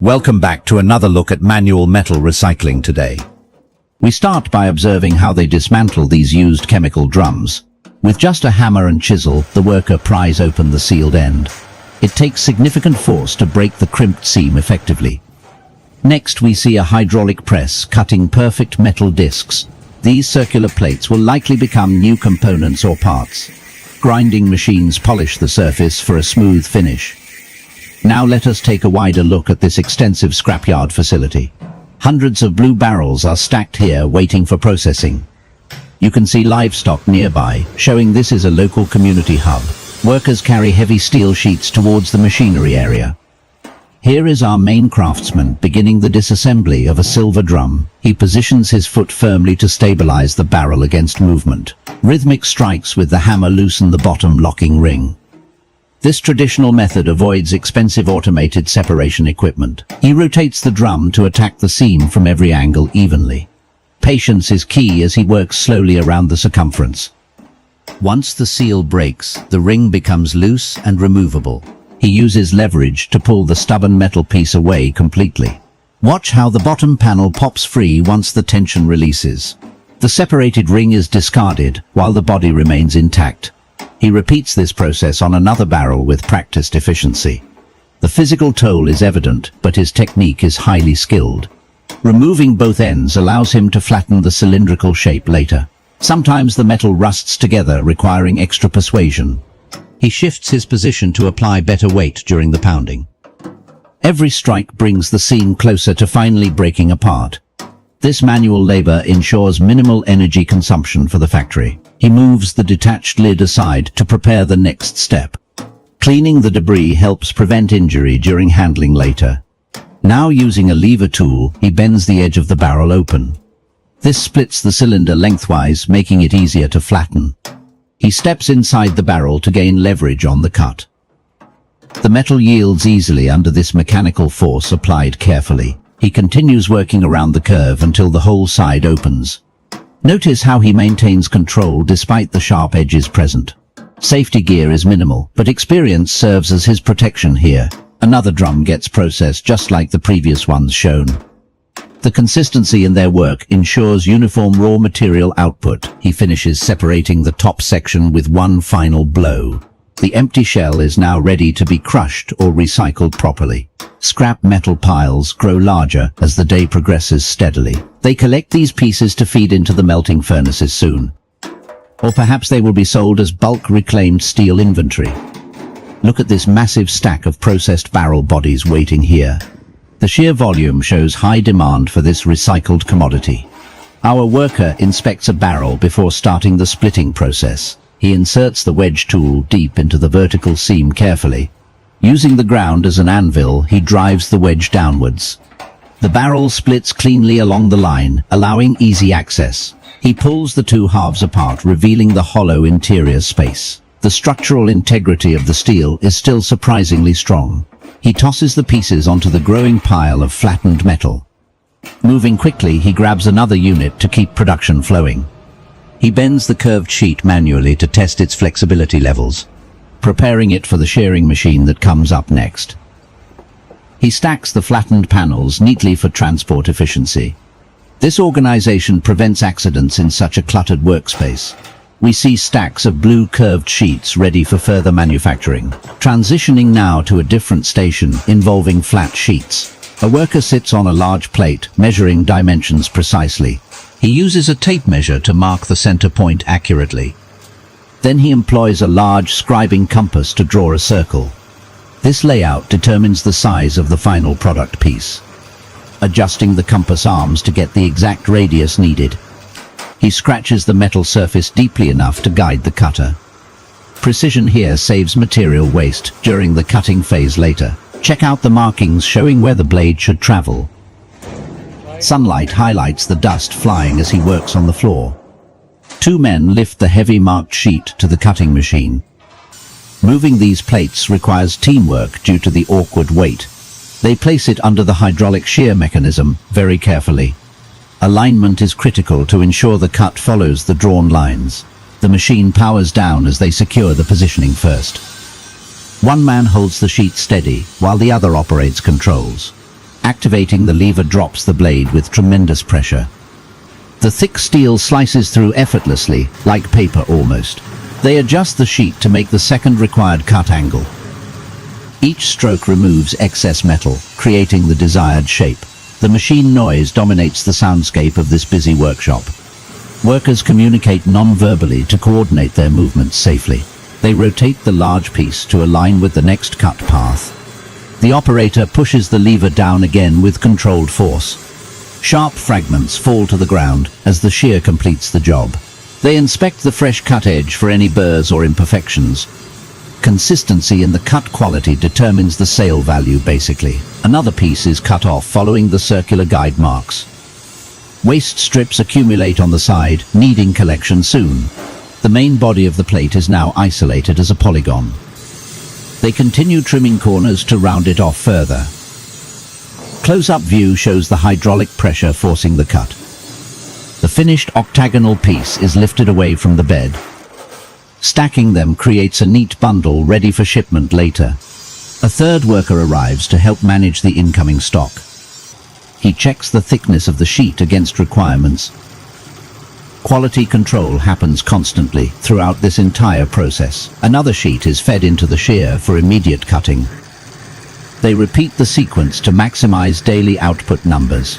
Welcome back to another look at manual metal recycling today. We start by observing how they dismantle these used chemical drums. With just a hammer and chisel, the worker pries open the sealed end. It takes significant force to break the crimped seam effectively. Next, we see a hydraulic press cutting perfect metal discs. These circular plates will likely become new components or parts. Grinding machines polish the surface for a smooth finish. Now let us take a wider look at this extensive scrapyard facility. Hundreds of blue barrels are stacked here waiting for processing. You can see livestock nearby, showing this is a local community hub. Workers carry heavy steel sheets towards the machinery area. Here is our main craftsman beginning the disassembly of a silver drum. He positions his foot firmly to stabilize the barrel against movement. Rhythmic strikes with the hammer loosen the bottom locking ring. This traditional method avoids expensive automated separation equipment. He rotates the drum to attack the seam from every angle evenly. Patience is key as he works slowly around the circumference. Once the seal breaks, the ring becomes loose and removable. He uses leverage to pull the stubborn metal piece away completely. Watch how the bottom panel pops free once the tension releases. The separated ring is discarded while the body remains intact. He repeats this process on another barrel with practiced efficiency. The physical toll is evident, but his technique is highly skilled. Removing both ends allows him to flatten the cylindrical shape later. Sometimes the metal rusts together, requiring extra persuasion. He shifts his position to apply better weight during the pounding. Every strike brings the seam closer to finally breaking apart. This manual labor ensures minimal energy consumption for the factory. He moves the detached lid aside to prepare the next step. Cleaning the debris helps prevent injury during handling later. Now using a lever tool, he bends the edge of the barrel open. This splits the cylinder lengthwise, making it easier to flatten. He steps inside the barrel to gain leverage on the cut. The metal yields easily under this mechanical force applied carefully. He continues working around the curve until the whole side opens. Notice how he maintains control despite the sharp edges present. Safety gear is minimal, but experience serves as his protection here. Another drum gets processed just like the previous ones shown. The consistency in their work ensures uniform raw material output. He finishes separating the top section with one final blow. The empty shell is now ready to be crushed or recycled properly. Scrap metal piles grow larger as the day progresses steadily. They collect these pieces to feed into the melting furnaces soon. Or perhaps they will be sold as bulk reclaimed steel inventory. Look at this massive stack of processed barrel bodies waiting here. The sheer volume shows high demand for this recycled commodity. Our worker inspects a barrel before starting the splitting process. He inserts the wedge tool deep into the vertical seam carefully. Using the ground as an anvil, he drives the wedge downwards. The barrel splits cleanly along the line, allowing easy access. He pulls the two halves apart, revealing the hollow interior space. The structural integrity of the steel is still surprisingly strong. He tosses the pieces onto the growing pile of flattened metal. Moving quickly, he grabs another unit to keep production flowing. He bends the curved sheet manually to test its flexibility levels, preparing it for the shearing machine that comes up next. He stacks the flattened panels neatly for transport efficiency. This organization prevents accidents in such a cluttered workspace. We see stacks of blue curved sheets ready for further manufacturing. Transitioning now to a different station involving flat sheets. A worker sits on a large plate, measuring dimensions precisely. He uses a tape measure to mark the center point accurately. Then he employs a large scribing compass to draw a circle. This layout determines the size of the final product piece. Adjusting the compass arms to get the exact radius needed. He scratches the metal surface deeply enough to guide the cutter. Precision here saves material waste during the cutting phase later. Check out the markings showing where the blade should travel. Sunlight highlights the dust flying as he works on the floor. Two men lift the heavy marked sheet to the cutting machine. Moving these plates requires teamwork due to the awkward weight. They place it under the hydraulic shear mechanism very carefully. Alignment is critical to ensure the cut follows the drawn lines. The machine powers down as they secure the positioning first. One man holds the sheet steady while the other operates controls. Activating the lever drops the blade with tremendous pressure. The thick steel slices through effortlessly, like paper almost. They adjust the sheet to make the second required cut angle. Each stroke removes excess metal, creating the desired shape. The machine noise dominates the soundscape of this busy workshop. Workers communicate non-verbally to coordinate their movements safely. They rotate the large piece to align with the next cut path. The operator pushes the lever down again with controlled force. Sharp fragments fall to the ground as the shear completes the job. They inspect the fresh cut edge for any burrs or imperfections. Consistency in the cut quality determines the sale value, basically. Another piece is cut off following the circular guide marks. Waste strips accumulate on the side, needing collection soon. The main body of the plate is now isolated as a polygon. They continue trimming corners to round it off further. Close-up view shows the hydraulic pressure forcing the cut. The finished octagonal piece is lifted away from the bed. Stacking them creates a neat bundle ready for shipment later. A third worker arrives to help manage the incoming stock. He checks the thickness of the sheet against requirements. Quality control happens constantly throughout this entire process. Another sheet is fed into the shear for immediate cutting. They repeat the sequence to maximize daily output numbers.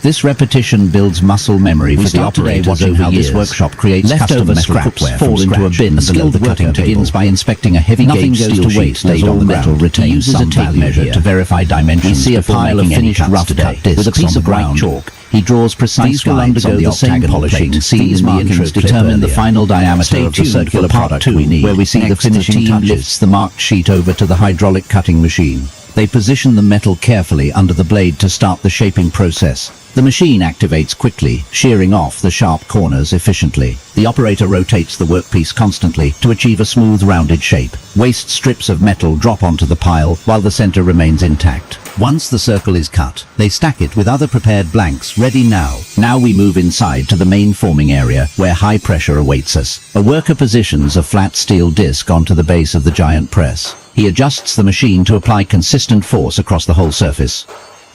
This repetition builds muscle memory for the operator, watching how this workshop creates custom metal cookware fall into a bin below the cutting table. Begins by inspecting a heavy gauge steel sheet laid on the ground. He uses a tape measure to verify dimensions. We see a pile of finished rough cut discs with a piece of white chalk. He draws precise lines on the octagonal polishing. These markings determine the final diameter of the circular product we need, where we see the finishing touches. Lifts the marked sheet over to the hydraulic cutting machine. They position the metal carefully under the blade to start the shaping process. The machine activates quickly, shearing off the sharp corners efficiently. The operator rotates the workpiece constantly to achieve a smooth, rounded shape. Waste strips of metal drop onto the pile while the center remains intact. Once the circle is cut, they stack it with other prepared blanks ready now. Now we move inside to the main forming area where high pressure awaits us. A worker positions a flat steel disc onto the base of the giant press. He adjusts the machine to apply consistent force across the whole surface.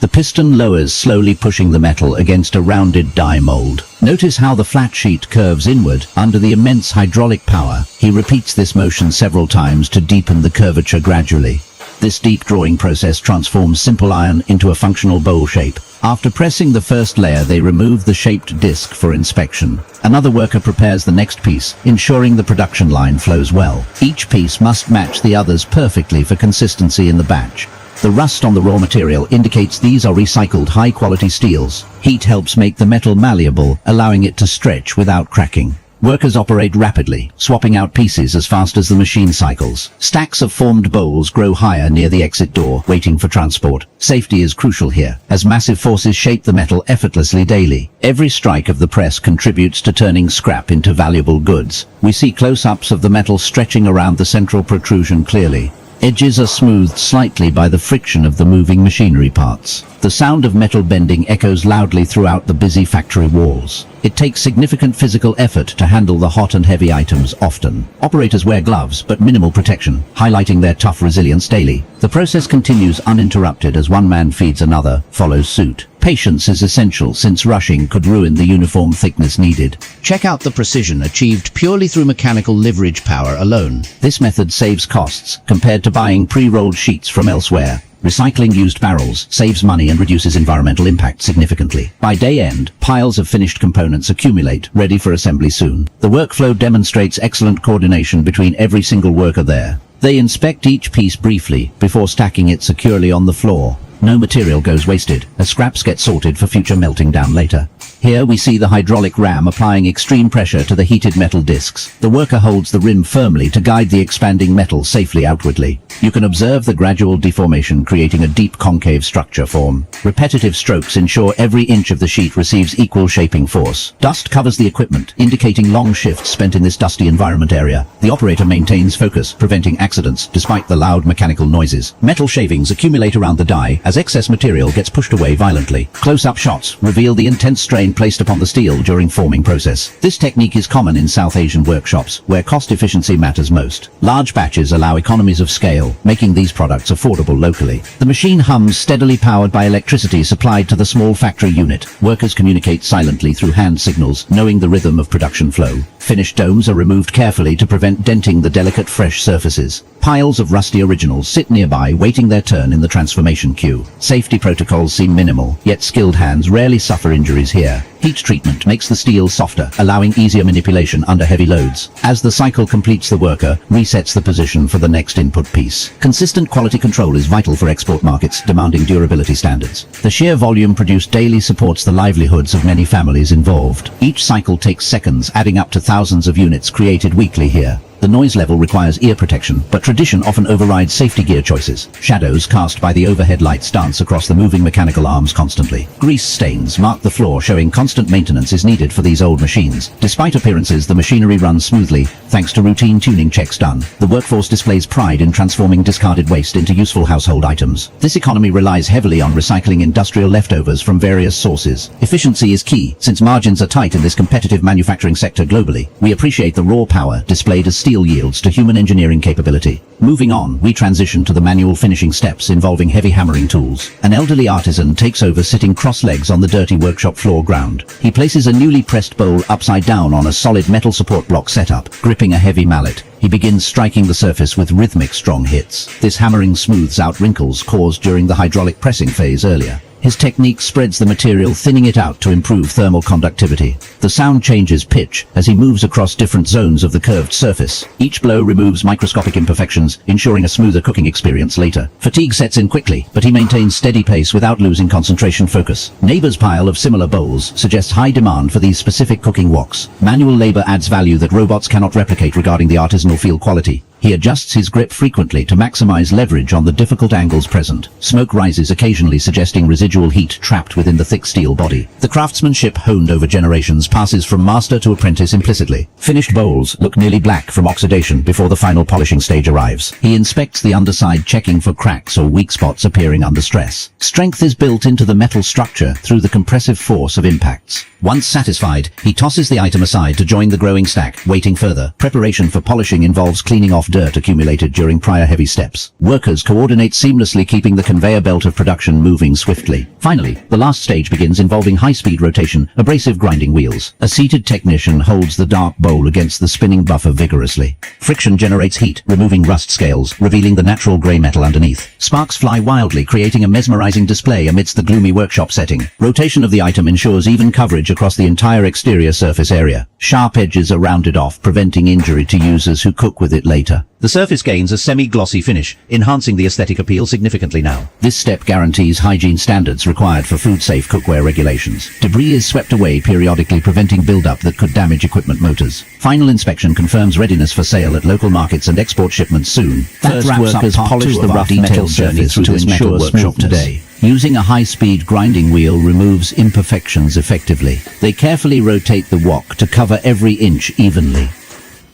The piston lowers, slowly pushing the metal against a rounded die mold. Notice how the flat sheet curves inward under the immense hydraulic power. He repeats this motion several times to deepen the curvature gradually. This deep drawing process transforms simple iron into a functional bowl shape. After pressing the first layer, they remove the shaped disc for inspection. Another worker prepares the next piece, ensuring the production line flows well. Each piece must match the others perfectly for consistency in the batch. The rust on the raw material indicates these are recycled high-quality steels. Heat helps make the metal malleable, allowing it to stretch without cracking. Workers operate rapidly, swapping out pieces as fast as the machine cycles. Stacks of formed bowls grow higher near the exit door, waiting for transport. Safety is crucial here, as massive forces shape the metal effortlessly daily. Every strike of the press contributes to turning scrap into valuable goods. We see close-ups of the metal stretching around the central protrusion clearly. Edges are smoothed slightly by the friction of the moving machinery parts. The sound of metal bending echoes loudly throughout the busy factory walls. It takes significant physical effort to handle the hot and heavy items often. Operators wear gloves, but minimal protection, highlighting their tough resilience daily. The process continues uninterrupted as one man feeds another, follows suit. Patience is essential since rushing could ruin the uniform thickness needed. Check out the precision achieved purely through mechanical leverage power alone. This method saves costs compared to buying pre-rolled sheets from elsewhere. Recycling used barrels saves money and reduces environmental impact significantly. By day end, piles of finished components accumulate, ready for assembly soon. The workflow demonstrates excellent coordination between every single worker there. They inspect each piece briefly before stacking it securely on the floor. No material goes wasted, as scraps get sorted for future melting down later. Here we see the hydraulic ram applying extreme pressure to the heated metal discs. The worker holds the rim firmly to guide the expanding metal safely outwardly. You can observe the gradual deformation creating a deep concave structure form. Repetitive strokes ensure every inch of the sheet receives equal shaping force. Dust covers the equipment, indicating long shifts spent in this dusty environment area. The operator maintains focus, preventing accidents despite the loud mechanical noises. Metal shavings accumulate around the die as as excess material gets pushed away violently. Close-up shots reveal the intense strain placed upon the steel during forming process. This technique is common in South Asian workshops, where cost efficiency matters most. Large batches allow economies of scale, making these products affordable locally. The machine hums steadily, powered by electricity supplied to the small factory unit. Workers communicate silently through hand signals, knowing the rhythm of production flow. Finished domes are removed carefully to prevent denting the delicate fresh surfaces. Piles of rusty originals sit nearby, waiting their turn in the transformation queue. Safety protocols seem minimal, yet skilled hands rarely suffer injuries here. Heat treatment makes the steel softer, allowing easier manipulation under heavy loads. As the cycle completes, the worker resets the position for the next input piece. Consistent quality control is vital for export markets demanding durability standards. The sheer volume produced daily supports the livelihoods of many families involved. Each cycle takes seconds, adding up to thousands of units created weekly here. The noise level requires ear protection, but tradition often overrides safety gear choices. Shadows cast by the overhead lights dance across the moving mechanical arms constantly. Grease stains mark the floor, showing constant maintenance is needed for these old machines. Despite appearances, the machinery runs smoothly, thanks to routine tuning checks done. The workforce displays pride in transforming discarded waste into useful household items. This economy relies heavily on recycling industrial leftovers from various sources. Efficiency is key, since margins are tight in this competitive manufacturing sector globally. We appreciate the raw power displayed as steel yields to human engineering capability. Moving on, we transition to the manual finishing steps involving heavy hammering tools. An elderly artisan takes over, sitting cross-legs on the dirty workshop floor ground. He places a newly pressed bowl upside down on a solid metal support block setup, gripping a heavy mallet. He begins striking the surface with rhythmic, strong hits. This hammering smooths out wrinkles caused during the hydraulic pressing phase earlier. His technique spreads the material, thinning it out to improve thermal conductivity. The sound changes pitch as he moves across different zones of the curved surface. Each blow removes microscopic imperfections, ensuring a smoother cooking experience later. Fatigue sets in quickly, but he maintains steady pace without losing concentration focus. Neighbor's pile of similar bowls suggests high demand for these specific cooking woks. Manual labor adds value that robots cannot replicate regarding the artisanal feel quality. He adjusts his grip frequently to maximize leverage on the difficult angles present. Smoke rises occasionally, suggesting residual heat trapped within the thick steel body. The craftsmanship, honed over generations, passes from master to apprentice implicitly. Finished bowls look nearly black from oxidation before the final polishing stage arrives. He inspects the underside, checking for cracks or weak spots appearing under stress. Strength is built into the metal structure through the compressive force of impacts. Once satisfied, he tosses the item aside to join the growing stack, waiting further. Preparation for polishing involves cleaning off dirt accumulated during prior heavy steps. Workers coordinate seamlessly, keeping the conveyor belt of production moving swiftly. Finally, the last stage begins, involving high-speed rotation, abrasive grinding wheels. A seated technician holds the dark bowl against the spinning buffer vigorously. Friction generates heat, removing rust scales, revealing the natural gray metal underneath. Sparks fly wildly, creating a mesmerizing display amidst the gloomy workshop setting. Rotation of the item ensures even coverage across the entire exterior surface area. Sharp edges are rounded off, preventing injury to users who cook with it later. The surface gains a semi-glossy finish, enhancing the aesthetic appeal significantly now. This step guarantees hygiene standards required for food-safe cookware regulations. Debris is swept away periodically, preventing buildup that could damage equipment motors. Final inspection confirms readiness for sale at local markets and export shipments soon. First, workers polish the rough metal surface to ensure workshop today. Using a high-speed grinding wheel removes imperfections effectively. They carefully rotate the wok to cover every inch evenly.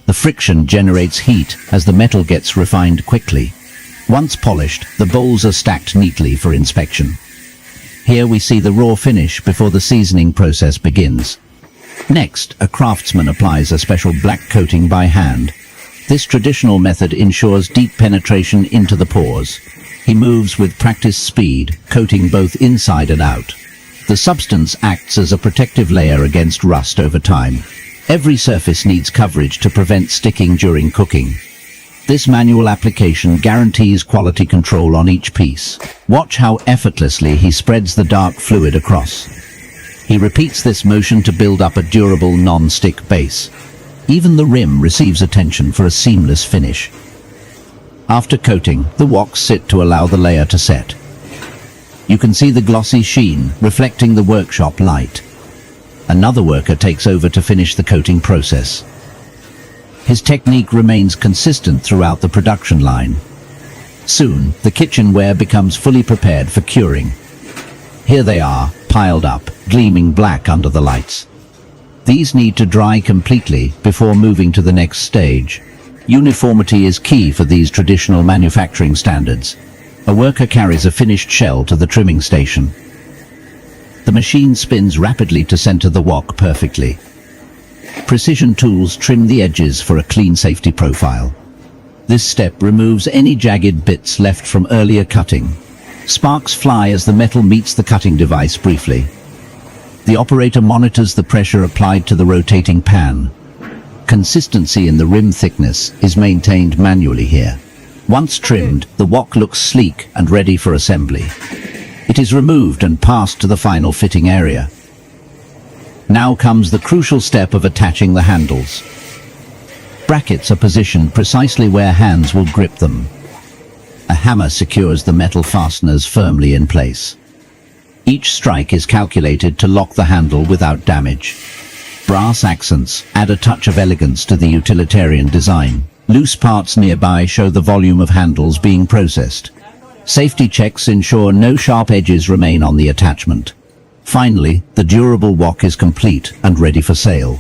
The friction generates heat as the metal gets refined quickly. Once polished, the bowls are stacked neatly for inspection. Here we see the raw finish before the seasoning process begins. Next, a craftsman applies a special black coating by hand. This traditional method ensures deep penetration into the pores. He moves with practiced speed, coating both inside and out. The substance acts as a protective layer against rust over time. Every surface needs coverage to prevent sticking during cooking. This manual application guarantees quality control on each piece. Watch how effortlessly he spreads the dark fluid across. He repeats this motion to build up a durable non-stick base. Even the rim receives attention for a seamless finish. After coating, the woks sit to allow the layer to set. You can see the glossy sheen reflecting the workshop light. Another worker takes over to finish the coating process. His technique remains consistent throughout the production line. Soon, the kitchenware becomes fully prepared for curing. Here they are, piled up, gleaming black under the lights. These need to dry completely before moving to the next stage. Uniformity is key for these traditional manufacturing standards. A worker carries a finished shell to the trimming station. The machine spins rapidly to center the wok perfectly. Precision tools trim the edges for a clean safety profile. This step removes any jagged bits left from earlier cutting. Sparks fly as the metal meets the cutting device briefly. The operator monitors the pressure applied to the rotating pan. Consistency in the rim thickness is maintained manually here. Once trimmed, the wok looks sleek and ready for assembly. It is removed and passed to the final fitting area. Now comes the crucial step of attaching the handles. Brackets are positioned precisely where hands will grip them. A hammer secures the metal fasteners firmly in place. Each strike is calculated to lock the handle without damage. Brass accents add a touch of elegance to the utilitarian design. Loose parts nearby show the volume of handles being processed. Safety checks ensure no sharp edges remain on the attachment. Finally, the durable wok is complete and ready for sale.